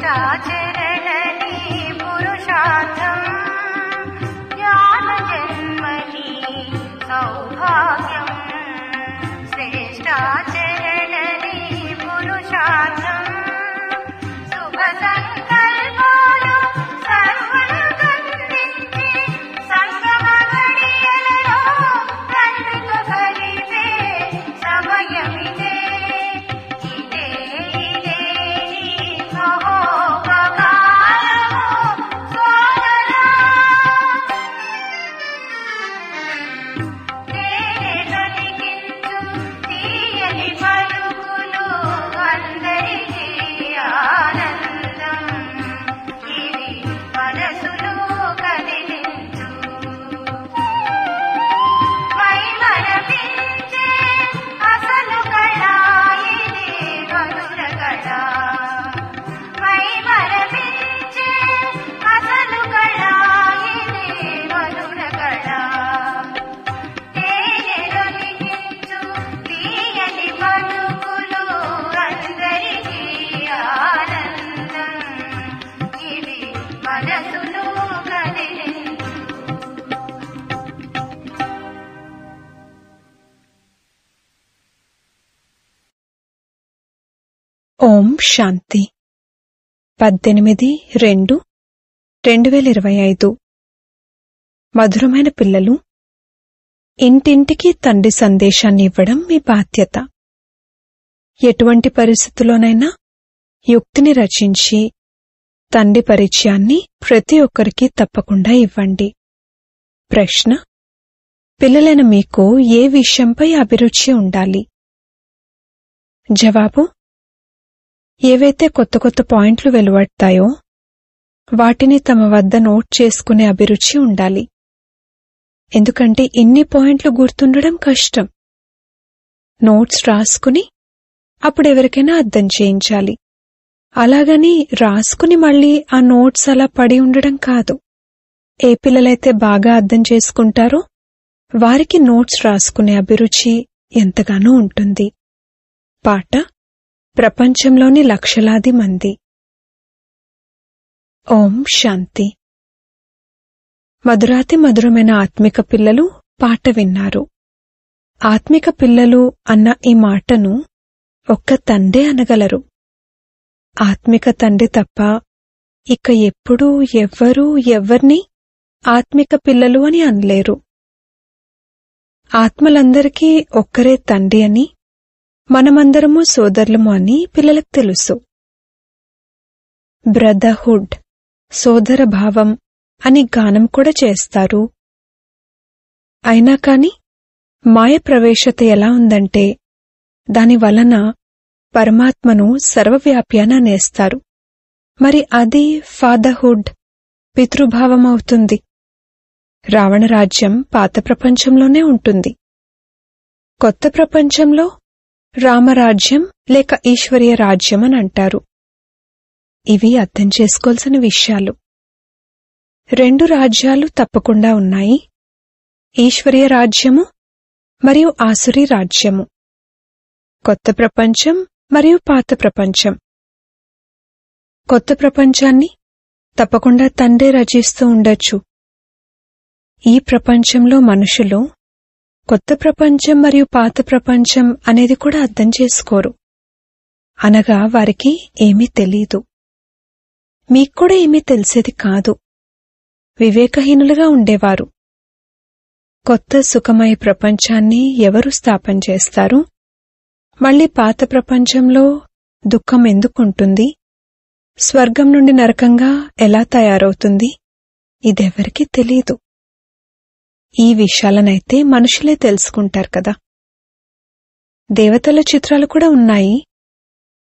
శ్రేష్టాచరణని పురుషార్థం జ్ఞానజన్మని సౌభాగ్యం శ్రేష్టాచరణని పురుషార్థం శుభ సంకల్పాలు సర్వలు గంధించి సంగమ ఘడియలలో తండ్రితో కలిపే సమయమిదే ఇదే ఇదే నీ మహోపకారము సోదరా తేనెలొలికించు తీయని పలుకులు అందరికీ ఆనందం ఇది మనసులో కదిలించు మైమరపించే అసలు కళ ఇది మధుర కళ మైమరపించే అసలు కళ ఇది మధుర కళ తేనెలొలికించు తీయని పలుకులు అందరికీ ఆనందం ఇది మనసులో కదిలించు ఓం శాంతి 18/2/2025 మధురమైన పిల్లలు, ఇంటింటికి తండ్రి సందేశాన్ని ఇవ్వడం మీ బాధ్యత. ఎటువంటి పరిస్థితుల్లోనైనా యుక్తిని రచించి తండ్రి పరిచయాన్ని ప్రతి ఒక్కరికి తప్పకుండా ఇవ్వండి. ప్రశ్న: పిల్లలైన మీకు ఏ విషయంపై అభిరుచి ఉండాలి? జవాబు: ఏవైతే కొత్త కొత్త పాయింట్లు వెలువడతాయో వాటిని తమ వద్ద నోట్ చేసుకునే అభిరుచి ఉండాలి. ఎందుకంటే ఇన్ని పాయింట్లు గుర్తుండడం కష్టం. నోట్స్ రాసుకుని అప్పుడెవరికైనా అర్థం చేయించాలి. అలాగని రాసుకుని మళ్ళీ ఆ నోట్స్ అలా పడి ఉండడం కాదు. ఏ పిల్లలైతే బాగా అర్థం చేసుకుంటారో వారికి నోట్స్ రాసుకునే అభిరుచి ఎంతగానో ఉంటుంది. పాట: ప్రపంచంలోని లక్షలాది మంది. ఓం శాంతి. మధురాతి మధురమైన ఆత్మిక పిల్లలు పాట విన్నారు. ఆత్మిక పిల్లలు అన్న ఈ మాటను ఒక్క తండ్రే అనగలరు. ఆత్మిక తండ్రి తప్ప ఇక ఎప్పుడూ ఎవ్వర్నీ ఆత్మిక పిల్లలు అని అనలేరు. ఆత్మలందరికీ ఒక్కరే తండ్రి అని, మనమందరము సోదరులము అని పిల్లలకు తెలుసు. బ్రదర్హుడ్, సోదర భావం అని గానం కూడా చేస్తారు. అయినా కాని మాయ ప్రవేశత ఎలా ఉందంటే దాని వలన పరమాత్మను సర్వవ్యాప్యాన అనేస్తారు. మరి అది ఫాదర్హుడ్, పితృభావమవుతుంది. రావణ రాజ్యం పాత ప్రపంచంలోనే ఉంటుంది. కొత్త ప్రపంచంలో రామరాజ్యం లేక ఈశ్వరీయ రాజ్యం అని అంటారు. ఇవి అర్థం చేసుకోవాల్సిన విషయాలు. 2 రాజ్యాలు తప్పకుండా ఉన్నాయి: ఈశ్వరీయ రాజ్యము మరియు ఆసురీ రాజ్యము. కొత్త ప్రపంచం మరియు పాత ప్రపంచం. కొత్త ప్రపంచాన్ని తప్పకుండా తండ్రే రచిస్తూ ఉండొచ్చు. ఈ ప్రపంచంలో మనుషులు కొత్త ప్రపంచం మరియు పాత ప్రపంచం అనేది కూడా అర్థం చేసుకోరు. అనగా వారికి ఏమీ తెలీదు. మీక్కూడా ఏమీ తెలిసేది కాదు. వివేకహీనులుగా ఉండేవారు. కొత్త సుఖమయ ప్రపంచాన్ని ఎవరు స్థాపన చేస్తారు? మళ్లీ పాత ప్రపంచంలో దుఃఖం ఎందుకుంటుంది? స్వర్గం నుండి నరకంగా ఎలా తయారవుతుంది? ఇదెవరికీ తెలీదు. ఈ విషయాలనైతే మనుషులే తెలుసుకుంటారు కదా. దేవతల చిత్రాలు కూడా ఉన్నాయి.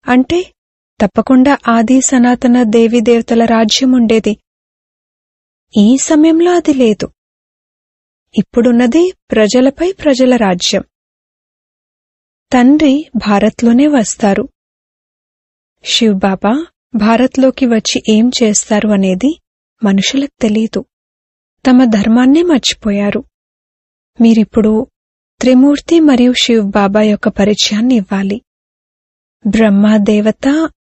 అంటే తప్పకుండా ఆది సనాతన దేవీ దేవతల రాజ్యం ఉండేది. ఈ సమయంలో అది లేదు. ఇప్పుడున్నది ప్రజలపై ప్రజల రాజ్యం. తండ్రి భారత్లోనే వస్తారు. శివబాబా భారత్లోకి వచ్చి ఏం చేస్తారు అనేది మనుషులకు తెలీదు. తమ ధర్మాన్నే మర్చిపోయారు. మీరిప్పుడు త్రిమూర్తి మరియు శివబాబా యొక్క పరిచయాన్ని ఇవ్వాలి. బ్రహ్మా దేవత,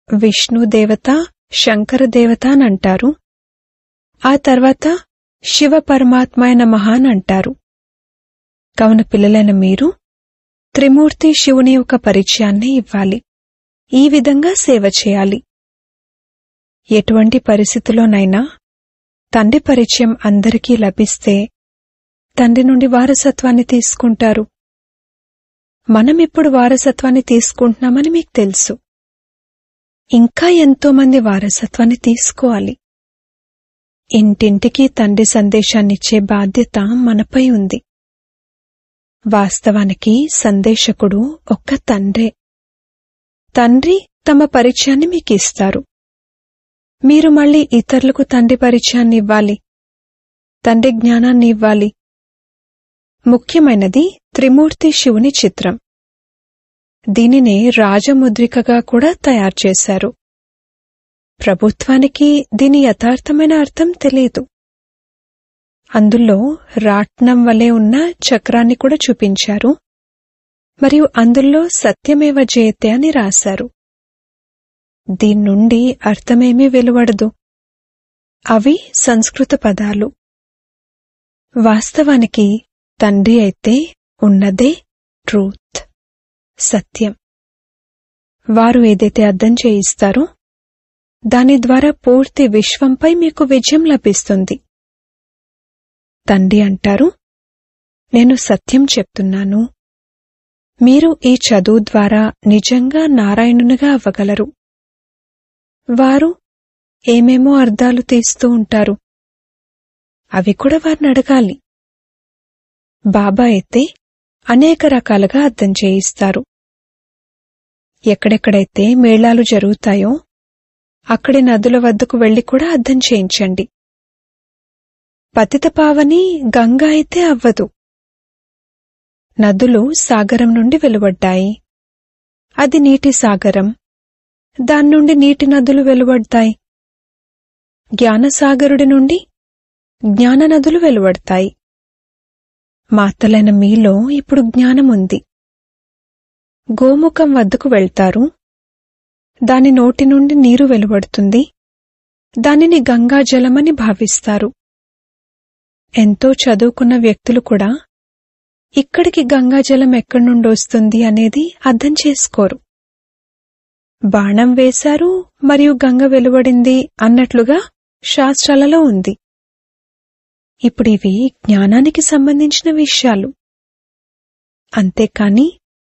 విష్ణు దేవత, శంకరదేవత అని అంటారు. ఆ తర్వాత శివ పరమాత్మాయ నమః అని అంటారు. కావున పిల్లలైన మీరు త్రిమూర్తి శివుని యొక్క పరిచయాన్ని ఇవ్వాలి. ఈ విధంగా సేవ చేయాలి. ఎటువంటి పరిస్థితిలోనైనా తండ్రి పరిచయం అందరికీ లభిస్తే తండ్రి నుండి వారసత్వాన్ని తీసుకుంటారు. మనమిప్పుడు వారసత్వాన్ని తీసుకుంటున్నామని మీకు తెలుసు. ఇంకా ఎంతోమంది వారసత్వాన్ని తీసుకోవాలి. ఇంటింటికి తండ్రి సందేశాన్నిచ్చే బాధ్యత మనపై ఉంది. వాస్తవానికి సందేశకుడు ఒక్క తండ్రే. తండ్రి తమ పరిచయాన్ని మీకిస్తారు. మీరు మళ్ళీ ఇతరులకు తండ్రి పరిచయాన్ని ఇవ్వాలి. తండ్రి జ్ఞానాన్ని ఇవ్వాలి. ముఖ్యమైనది త్రిమూర్తి శివుని చిత్రం. దీనినే రాజముద్రికగా కూడా తయారు చేశారు. ప్రభుత్వానికి దీని యథార్థమైన అర్థం తెలియదు. అందులో రాట్నం వలె ఉన్న చక్రాన్ని కూడా చూపించారు. మరియు అందులో సత్యమేవ జయతే అని రాశారు. దీన్నుండి అర్థమేమీ వెలువడదు. అవి సంస్కృత పదాలు. వాస్తవానికి తండ్రి అయితే ఉన్నదే ట్రూత్, సత్యం. వారు ఏదైతే అర్థం చేయిస్తారో దాని ద్వారా పూర్తి విశ్వంపై మీకు విజయం లభిస్తుంది. తండ్రి అంటారు, నేను సత్యం చెప్తున్నాను. మీరు ఈ చదువు ద్వారా నిజంగా నారాయణునిగా అవ్వగలరు. వారు ఏమేమో అర్థాలు తీస్తూ ఉంటారు. అవి కూడా వారిని అడగాలి. బాబా అయితే అనేక రకాలుగా అర్థం చేయిస్తారు. ఎక్కడెక్కడైతే మేళాలు జరుగుతాయో అక్కడి నదుల వద్దకు వెళ్లి కూడా అర్థం చేయించండి. పతితపావని గంగా అయితే అవ్వదు. నదులు సాగరం నుండి వెలువడ్డాయి. అది నీటి సాగరం. దాన్నుండి నీటి నదులు వెలువడ్తాయి. జ్ఞానసాగరుడి నుండి జ్ఞాన నదులు వెలువడతాయి. మాతలైన మీలో ఇప్పుడు జ్ఞానముంది. గోముఖం వద్దకు వెళ్తారు. దాని నోటి నుండి నీరు వెలువడుతుంది. దానిని గంగాజలమని భావిస్తారు. ఎంతో చదువుకున్న వ్యక్తులు కూడా ఇక్కడికి గంగాజలం ఎక్కడి నుండి వస్తుంది అనేది అర్థం చేసుకోరు. బాణం వేశారు మరియు గంగ వెలువడింది అన్నట్లుగా శాస్త్రాలలో ఉంది. ఇప్పుడివి జ్ఞానానికి సంబంధించిన విషయాలు. అంతేకాని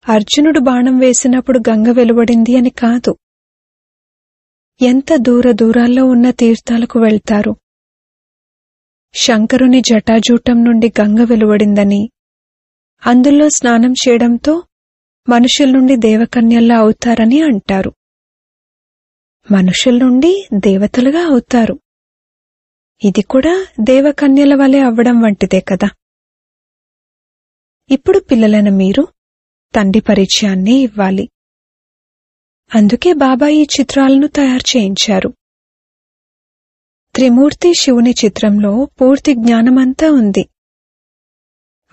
అర్జునుడు బాణం వేసినప్పుడు గంగ వెలువడింది అని కాదు. ఎంత దూరాల్లో ఉన్న తీర్థాలకు వెళ్తారు. శంకరుని జటాజూటం నుండి గంగ వెలువడిందని, అందులో స్నానం చేయడంతో మనుషుల నుండి దేవకన్యల్లా అవుతారని అంటారు. మనుషుల నుండి దేవతలుగా అవుతారు. ఇది కూడా దేవకన్యల వలె అవ్వడం వంటిదే కదా. ఇప్పుడు పిల్లలైన మీరు తండ్రి పరిచయాన్ని ఇవ్వాలి. అందుకే బాబా ఈ చిత్రాలను తయారు చేయించారు. త్రిమూర్తి శివుని చిత్రంలో పూర్తి జ్ఞానమంతా ఉంది.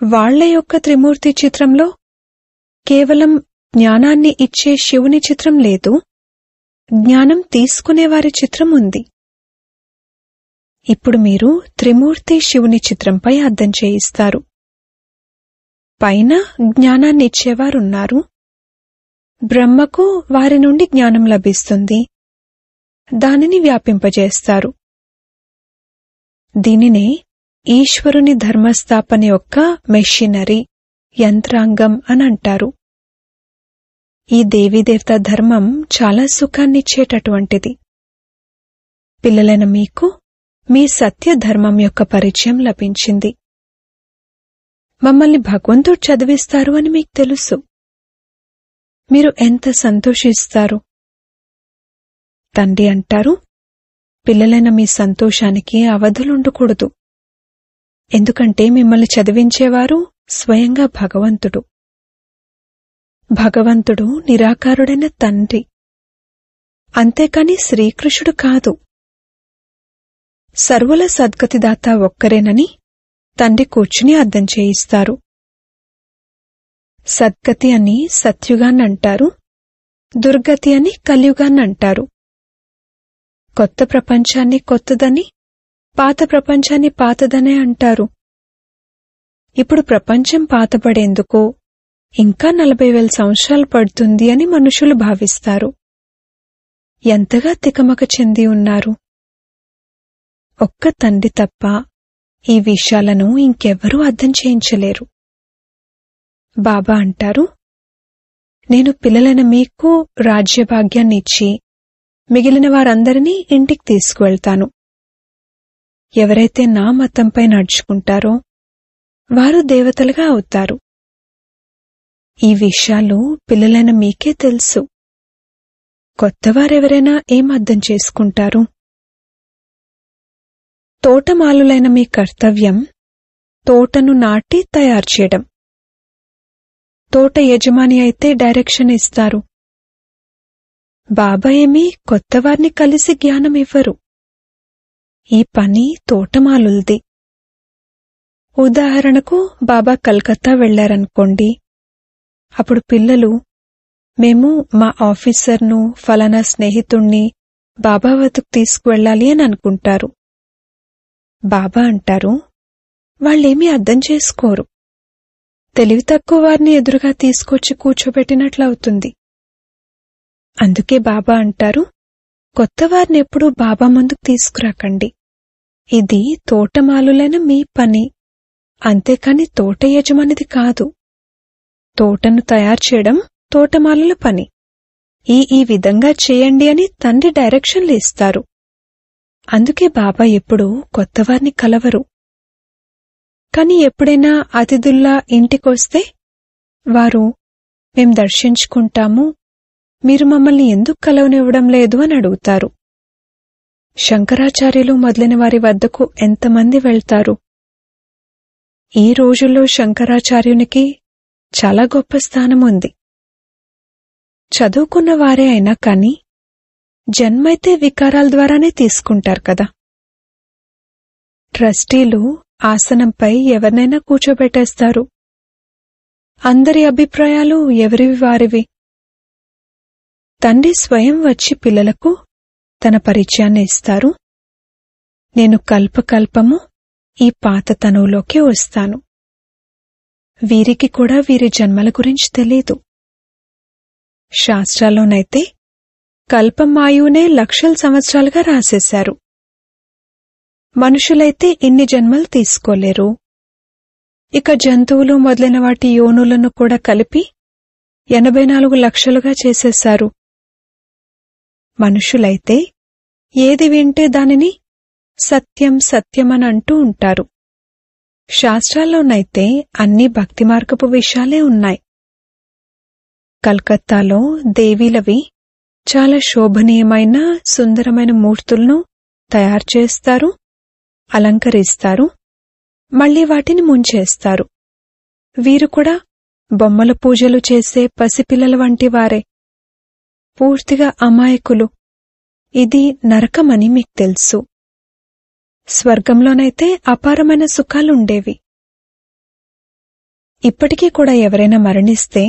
వాళ్ల యొక్క త్రిమూర్తి చిత్రంలో కేవలం జ్ఞానాన్ని ఇచ్చే శివుని చిత్రం లేదు, జ్ఞానం తీసుకునేవారి చిత్రం ఉంది. ఇప్పుడు మీరు త్రిమూర్తి శివుని చిత్రంపై అర్థం చేయిస్తారు. పైన జ్ఞానాన్ని ఇచ్చేవారున్నారు. బ్రహ్మకు వారి నుండి జ్ఞానం లభిస్తుంది. దానిని వ్యాపింపజేస్తారు. దీనినే ఈశ్వరుని ధర్మస్థాపన యొక్క మెషినరీ, యంత్రాంగం అని అంటారు. ఈ దేవీదేవతా ధర్మం చాలా సుఖాన్నిచ్చేటటువంటిది. పిల్లలైన మీకు మీ సత్య ధర్మం యొక్క పరిచయం లభించింది. మమ్మల్ని భగవంతుడు చదివిస్తారు అని మీకు తెలుసు. మీరు ఎంత సంతోషిస్తారు. తండ్రి అంటారు, పిల్లలైన మీ సంతోషానికి అవధులుండకూడదు. ఎందుకంటే మిమ్మల్ని చదివించేవారు స్వయంగా భగవంతుడు. భగవంతుడు నిరాకారుడైన తండ్రి, అంతేకాని శ్రీకృష్ణుడు కాదు. సర్వుల సద్గతిదాత ఒక్కరేనని తండ్రి కూర్చుని అర్థం చేయిస్తారు. సద్గతి అని సత్యుగాన్నంటారు, దుర్గతి అని కలియుగాన్నంటారు. కొత్త ప్రపంచాన్ని కొత్తదని, పాత ప్రపంచాన్ని పాతదనే అంటారు. ఇప్పుడు ప్రపంచం పాతపడేందుకు ఇంకా 40,000 సంవత్సరాలు పడుతుంది అని మనుషులు భావిస్తారు. ఎంతగా తికమక చెంది ఉన్నారు. ఒక్క తండ్రి తప్ప ఈ విషయాలను ఇంకెవ్వరూ అర్థం చేయించలేరు. బాబా అంటారు, నేను పిల్లలైన మీకు రాజ్యభాగ్యాన్నిచ్చి మిగిలిన వారందరినీ ఇంటికి తీసుకువెళ్తాను. ఎవరైతే నా మతంపై నడుచుకుంటారో వారు దేవతలుగా అవుతారు. ఈ విషయాలు పిల్లలైన మీకే తెలుసు. కొత్తవారెవరైనా ఏం అర్థం చేసుకుంటారు? తోటమాలులైన మీ కర్తవ్యం తోటను నాటి తయారు చేయడం. తోట యజమాని అయితే డైరెక్షన్ ఇస్తారు. బాబా ఏమీ కొత్తవారిని కలిసి జ్ఞానం ఇవ్వరు. ఈ పని తోటమాలుల్ది. ఉదాహరణకు బాబా కలకత్తా వెళ్లారనుకోండి. అప్పుడు పిల్లలు, మేము మా ఆఫీసర్ను, ఫలానా స్నేహితుణ్ణి బాబా వద్దకు తీసుకువెళ్లాలి అని అనుకుంటారు. బాబా అంటారు, వాళ్ళేమీ అర్థం చేసుకోరు. తెలివి తక్కువ వారిని ఎదురుగా తీసుకొచ్చి కూర్చోబెట్టినట్లవుతుంది. అందుకే బాబా అంటారు, కొత్తవారినెప్పుడూ బాబా ముందుకు తీసుకురాకండి. ఇది తోటమాలులైన మీ పని, అంతేకాని తోట యజమానిది కాదు. తోటను తయారు చేయడం తోటమాలుల పని. ఈ విధంగా చేయండి అని తండ్రి డైరెక్షన్లు ఇస్తారు. అందుకే బాబా ఎప్పుడూ కొత్తవారిని కలవరు. కాని ఎప్పుడైనా అతిథుల్లా ఇంటికొస్తే వారు, మేం దర్శించుకుంటాము, మీరు మమ్మల్ని ఎందుకు కలవనివ్వడం లేదు అని అడుగుతారు. శంకరాచార్యులు మొదలైన వారి వద్దకు ఎంతమంది వెళ్తారు? ఈ రోజుల్లో శంకరాచార్యునికి చాలా గొప్ప స్థానం ఉంది. చదువుకున్న వారే అయినా కాని జన్మైతే వికారాల ద్వారానే తీసుకుంటారు కదా. ట్రస్టీలు ఆసనంపై ఎవరినైనా కూర్చోబెట్టేస్తారు. అందరి అభిప్రాయాలు ఎవరివి వారివి. తండ్రి స్వయం వచ్చి పిల్లలకు తన పరిచయాన్ని ఇస్తారు. నేను కల్పకల్పము ఈ పాత తనువులోకి వస్తాను. వీరికి కూడా వీరి జన్మల గురించి తెలీదు. శాస్త్రాల్లోనైతే కల్పమాయువునే లక్షల సంవత్సరాలుగా రాసేశారు. మనుషులైతే ఇన్ని జన్మలు తీసుకోలేరు. ఇక జంతువులు మొదలైన వాటి యోనులను కూడా కలిపి 84 లక్షలుగా చేసేశారు. మనుషులైతే ఏది వింటే దానిని సత్యం సత్యమని అంటూ ఉంటారు. శాస్త్రాల్లోనైతే అన్ని భక్తి మార్గపు విషయాలే ఉన్నాయి. కల్కత్తాలో దేవీలవి చాలా శోభనీయమైన సుందరమైన మూర్తులను తయారు చేస్తారు, అలంకరిస్తారు, మళ్లీ వాటిని ముంచేస్తారు. వీరు కూడా బొమ్మల పూజలు చేసే పసిపిల్లల వంటి వారే. పూర్తిగా అమాయకులు. ఇది నరకమని మీకు తెలుసు. స్వర్గంలోనైతే అపారమైన సుఖాలుండేవి. ఇప్పటికీ కూడా ఎవరైనా మరణిస్తే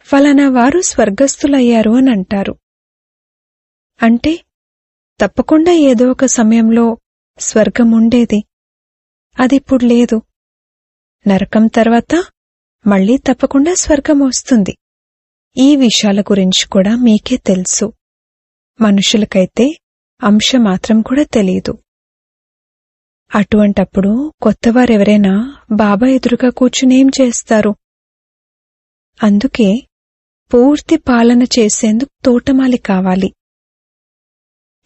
ఫలానా వారు స్వర్గస్థులయ్యారు అని అంటారు. అంటే తప్పకుండా ఏదో ఒక సమయంలో స్వర్గం ఉండేది. అదిప్పుడు లేదు. నరకం తర్వాత మళ్లీ తప్పకుండా స్వర్గం వస్తుంది. ఈ విషయాల గురించి కూడా మీకే తెలుసు. మనుషులకైతే అంశమాత్రం కూడా తెలీదు. అటువంటప్పుడు కొత్తవారెవరైనా బాబా ఎదురుగా కూర్చునేం చేస్తారు? అందుకే పూర్తి పాలన చేసేందుకు తోటమాలి కావాలి.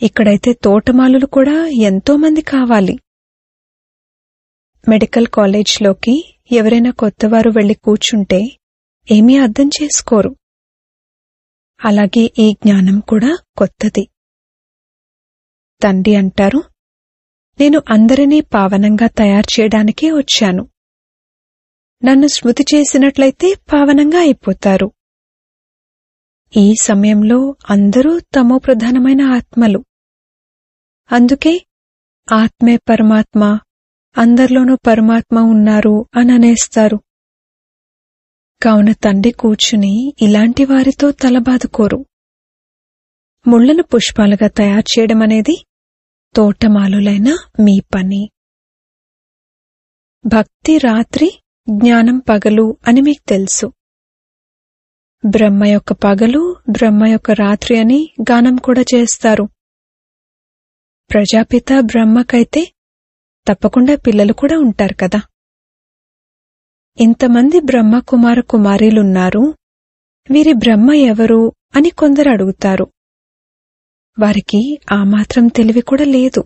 ఇక్కడైతే తోటమాలులు కూడా ఎంతోమంది కావాలి. మెడికల్ కాలేజ్లోకి ఎవరైనా కొత్తవారు వెళ్లి కూర్చుంటే ఏమీ అర్థం చేసుకోరు. అలాగే ఈ జ్ఞానం కూడా కొత్తది. తండ్రి అంటారు, నేను అందరినీ పావనంగా తయారు చేయడానికే వచ్చాను. నన్ను స్మృతి చేసినట్లయితే పావనంగా అయిపోతారు. ఈ సమయంలో అందరూ తమోప్రధానమైన ఆత్మలు. అందుకే ఆత్మే పరమాత్మ, అందరిలోనూ పరమాత్మ ఉన్నారు అని అనేస్తారు. కావున తండ్రి కూర్చుని ఇలాంటి వారితో తలబాదుకోరు. ముళ్లను పుష్పాలుగా తయారు చేయడం అనేది తోటమాలులైన మీ పని. భక్తి రాత్రి, జ్ఞానం పగలు అని మీకు తెలుసు. బ్రహ్మ యొక్క పగలు, బ్రహ్మ యొక్క రాత్రి అని గానం కూడా చేస్తారు. ప్రజాపిత బ్రహ్మకైతే తప్పకుండా పిల్లలు కూడా ఉంటారు కదా. ఇంతమంది బ్రహ్మ కుమార కుమారీలున్నారు, వీరి బ్రహ్మ ఎవరు అని కొందరు అడుగుతారు. వారికి ఆ మాత్రం తెలివి కూడా లేదు.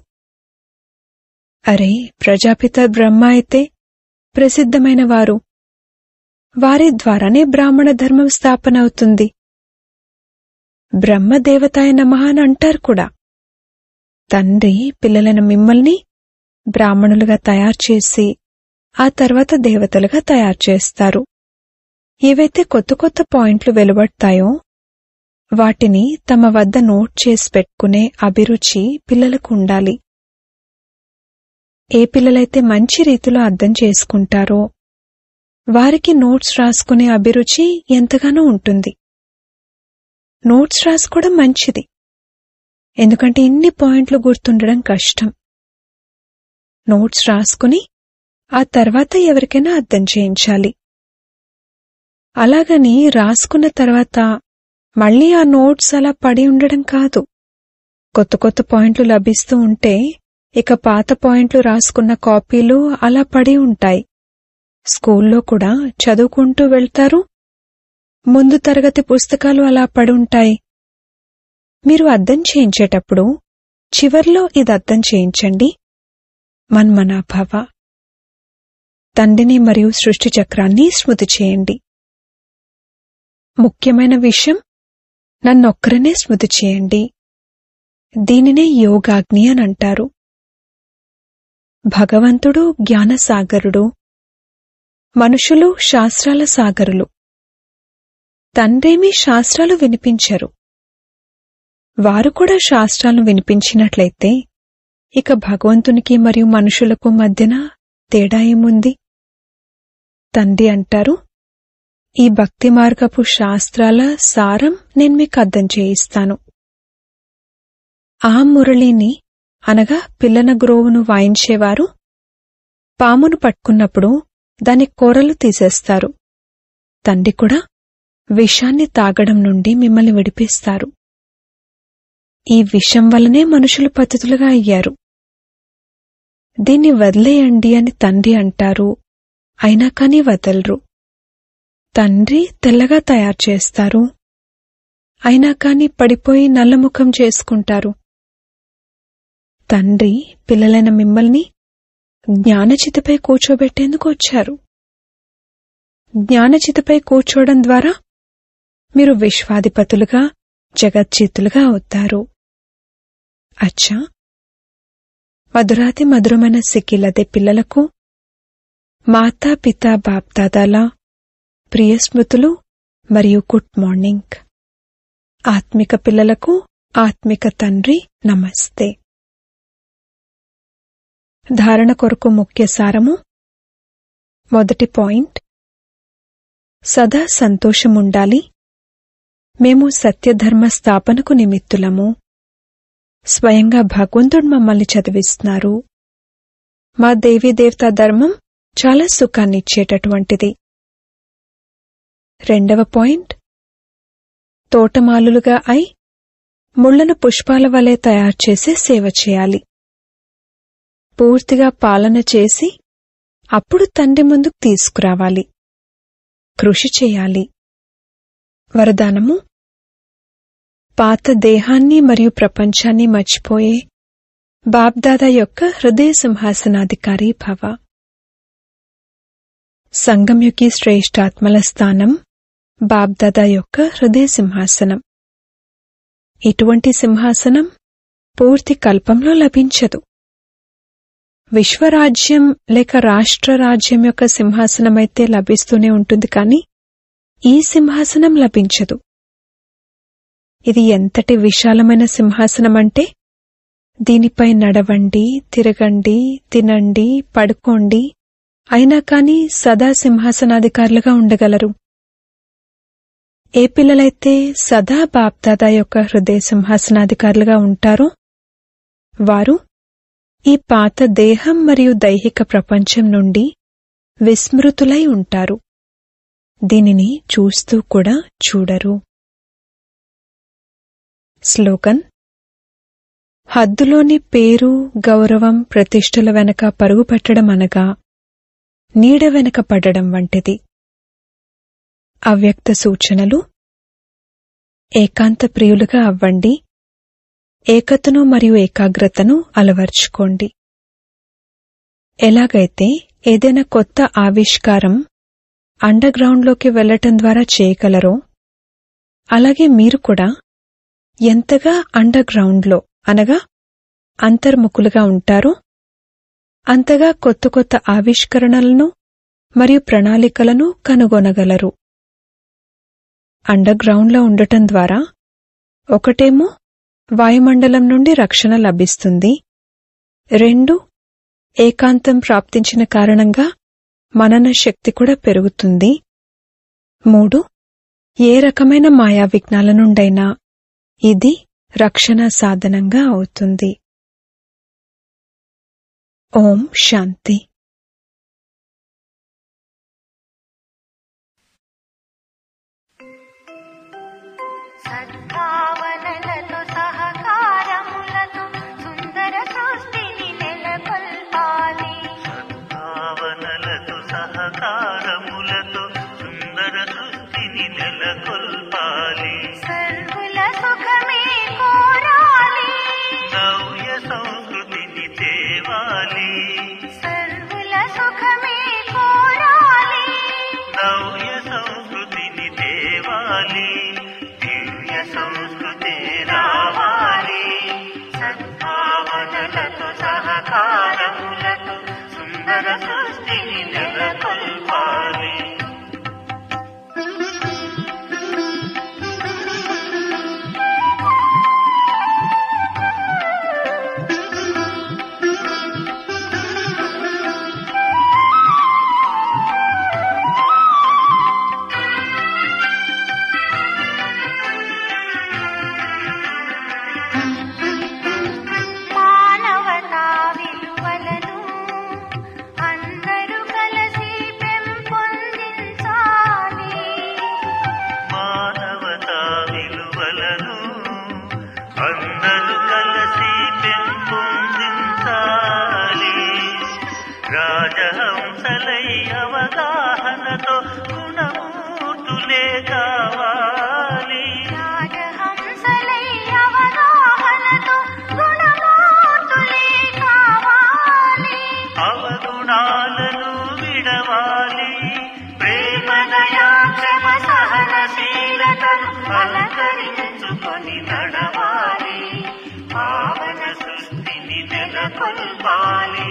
అరే, ప్రజాపిత బ్రహ్మ అయితే ప్రసిద్ధమైన వారు, వారి ద్వారానే బ్రాహ్మణ ధర్మం స్థాపన అవుతుంది. బ్రహ్మదేవతాయ నమః అని అంటారు కూడా. తండ్రి పిల్లలైన మిమ్మల్ని బ్రాహ్మణులుగా తయారు చేసి ఆ తర్వాత దేవతలుగా తయారు చేస్తారు. ఏవైతే కొత్త కొత్త పాయింట్లు వెలువడతాయో వాటిని తమ వద్ద నోట్ చేసి పెట్టుకునే అభిరుచి పిల్లలకు ఉండాలి. ఏ పిల్లలైతే మంచి రీతిలో అర్థం చేసుకుంటారో వారికి నోట్స్ రాసుకునే అభిరుచి ఎంతగానో ఉంటుంది. నోట్స్ రాసుకోవడం మంచిది, ఎందుకంటే ఇన్ని పాయింట్లు గుర్తుండడం కష్టం. నోట్స్ రాసుకుని ఆ తర్వాత ఎవరికైనా అర్థం చేయించాలి. అలాగని రాసుకున్న తర్వాత మళ్లీ ఆ నోట్స్ అలా పడి ఉండడం కాదు. కొత్త కొత్త పాయింట్లు లభిస్తూ ఉంటే ఇక పాత పాయింట్లు రాసుకున్న కాపీలు అలా పడి ఉంటాయి. స్కూల్లో కూడా చదువుకుంటూ వెళ్తారు, ముందు తరగతి పుస్తకాలు అలా పడి ఉంటాయి. మీరు అర్థం చేయించేటప్పుడు చివర్లో ఇది అర్థం చేయించండి. మన్మనాభవ, తండ్రిని మరియు సృష్టి చక్రాన్ని స్మృతి చేయండి. ముఖ్యమైన విషయం, నన్నొక్కరనే స్మృతి చేయండి. దీనినే యోగాగ్ని అని అంటారు. భగవంతుడు జ్ఞానసాగరుడు, మనుషులు శాస్త్రాల సాగరులు. తండ్రేమీ శాస్త్రాలు వినిపించరు. వారు కూడా శాస్త్రాలను వినిపించినట్లయితే ఇక భగవంతునికి మరియు మనుషులకు మధ్యన తేడా ఏముంది? తండ్రి అంటారు, ఈ భక్తి మార్గపు శాస్త్రాల సారం నేను మీకు అర్థం చేయిస్తాను. ఆ మురళిని అనగా పిల్లన గ్రోవును వాయించేవారు పామును పట్టుకున్నప్పుడు దాని కూరలు తీసేస్తారు. తండ్రి కూడా విషాన్ని తాగడం నుండి మిమ్మల్ని విడిపిస్తారు. ఈ విషం వల్లనే మనుషులు పతితులుగా అయ్యారు. దీన్ని వదిలేయండి అని తండ్రి అంటారు, అయినా కాని వదలరు. తండ్రి తెల్లగా తయారు చేస్తారు, అయినా కాని పడిపోయి నల్లముఖం చేసుకుంటారు. తండ్రి పిల్లలైన మిమ్మల్ని జ్ఞానచితపై కూర్చోబెట్టేందుకు వచ్చారు. జ్ఞానచితపై కూర్చోవడం ద్వారా మీరు విశ్వాధిపతులుగా, జగజ్జీతులుగా అవుతారు. అచ్చా, మధురాతి మధురమైన సిక్కిలదే పిల్లలకు మాతా పితా బాప్దాదాల ప్రియ స్మృతులు మరియు గుడ్ మార్నింగ్. ఆత్మిక పిల్లలకు ఆత్మిక తండ్రి నమస్తే. ధారణ కొరకు ముఖ్య సారము. మొదటి పాయింట్, సదా సంతోషముండాలి. మేము సత్యధర్మ స్థాపనకు నిమిత్తులము. స్వయంగా భగవంతుడు మమ్మల్ని చదివిస్తున్నారు. మా దేవీదేవతా ధర్మం చాలా సుఖాన్నిచ్చేటటువంటిది. రెండవ పాయింట్, తోటమాలులుగా అయి ముళ్లను పుష్పాల వలె తయారు చేసే సేవ చేయాలి. పూర్తిగా పాలన చేసి అప్పుడు తండ్రి ముందుకు తీసుకురావాలి. కృషి చేయాలి. వరదానము, పాత దేహాన్ని మరియు ప్రపంచాన్ని మర్చిపోయే బాప్దాదా యొక్క హృదయ సింహాసనాధికారి భవ. సంఘం యొక్క శ్రేష్ఠాత్మల స్థానం బాప్దాదా యొక్క హృదయ సింహాసనం. ఇటువంటి సింహాసనం పూర్తి కల్పంలో లభించదు. విశ్వరాజ్యం లేక రాష్ట్ర రాజ్యం యొక్క సింహాసనమైతే లభిస్తూనే ఉంటుంది, కానీ ఈ సింహాసనం లభించదు. ఇది ఎంతటి విశాలమైన సింహాసనమంటే దీనిపై నడవండి, తిరగండి, తినండి, పడుకోండి, అయినా కాని సదా సింహాసనాధికారులుగా ఉండగలరు. ఏ పిల్లలైతే సదా బాప్దాదా యొక్క హృదయ సింహాసనాధికారులుగా ఉంటారో వారు ఈ పాత దేహం మరియు దైహిక ప్రపంచం నుండి విస్మృతులై ఉంటారు. దీనిని చూస్తూ కూడా చూడరు. స్లోగన్: హద్దులోని పేరు, గౌరవం, ప్రతిష్టల వెనక పరుగుపెట్టడం అనగా నీడ వెనక పడడం వంటిది. అవ్యక్త సూచనలు: ఏకాంత ప్రియులుగా అవ్వండి. ఏకతను మరియు ఏకాగ్రతను అలవర్చుకోండి. ఎలాగైతే ఏదైనా కొత్త ఆవిష్కారం అండర్గ్రౌండ్లోకి వెళ్లటం ద్వారా చేయగలరో అలాగే మీరు కూడా ఎంతగా అండర్గ్రౌండ్లో అనగా అంతర్ముఖులుగా ఉంటారో అంతగా కొత్త కొత్త ఆవిష్కరణలను మరియు ప్రణాళికలను కనుగొనగలరు. అండర్గ్రౌండ్లో ఉండటం ద్వారా ఒకటేమో వాయుమండలం నుండి రక్షణ లభిస్తుంది. 2 ఏకాంతం ప్రాప్తించిన కారణంగా మనన శక్తి కూడా పెరుగుతుంది. 3 ఏ రకమైన మాయా విఘ్నాల నుండైనా ఇది రక్షణ సాధనంగా అవుతుంది. ఓం శాంతి. సద్భావనలతో సహకారములతో సుందర సృష్టిని నెలకొల్పాలి. సద్భావనలతో సహకారములతో సుందర సృష్టిని నెలకొల్పాలి. సర్వుల సుఖమే కోరాలి. నవ్య సంస్కృతిని తేవాలి. సర్వుల సుఖమే కోరాలి. నవ్య సంస్కృతిని తేవాలి. దివ్య సంస్కృతి రావాలి. సద్భావనలతో సహకారములతో సుందర సృష్టిని నెలకొల్పాలి. మానవతా విలువలను అందరూ కలిసి పెంపొందించాలి. మానవతా విలువలను అందరూ కలిసి పెంపొందించాలి. రాజహంసలై అవగాహనతో గుణమూర్తులే కావాలి. రాజహంసలై అవగాహనతో గుణమూర్తులే కావాలి. అవగుణాలను విడవాలి. ప్రేమ దయా క్షమ సహనశీలతను అలంకరించుకొని నడవాలి. పావన సృష్టిని నెలకొల్పాలి.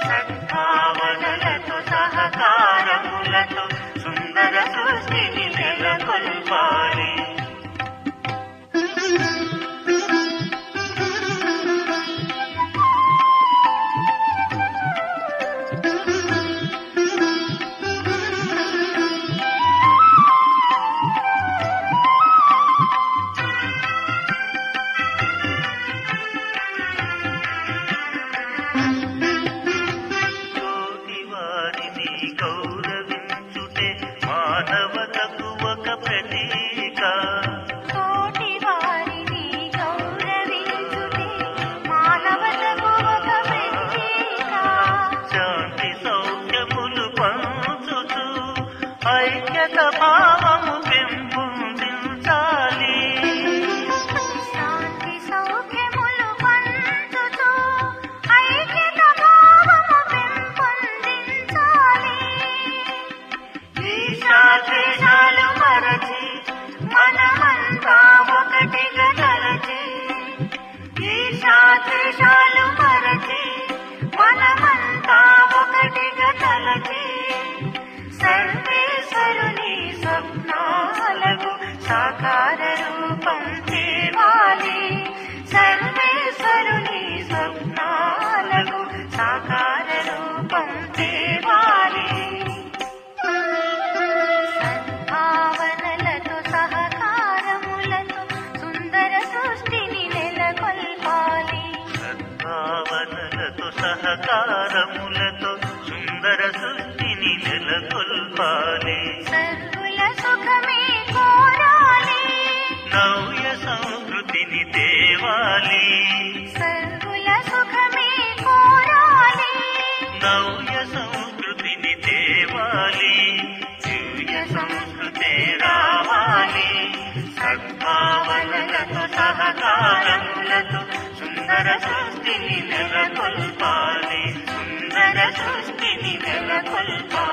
సద్భావనలతో సహకారములతో సుందర సృష్టిని నెలకొల్పాలి. సంస్కృతిని తేవాలి, సర్వుల సుఖమే కోరాలి, నవ్య సంస్కృతిని తేవాలి, దివ్య సంస్కృతే రావాలి. సద్భావనలతో సహకారములతో సుందర సృష్టిని నెలకొల్పాలి, సుందర సృష్టిని నెలకొల్పాలి.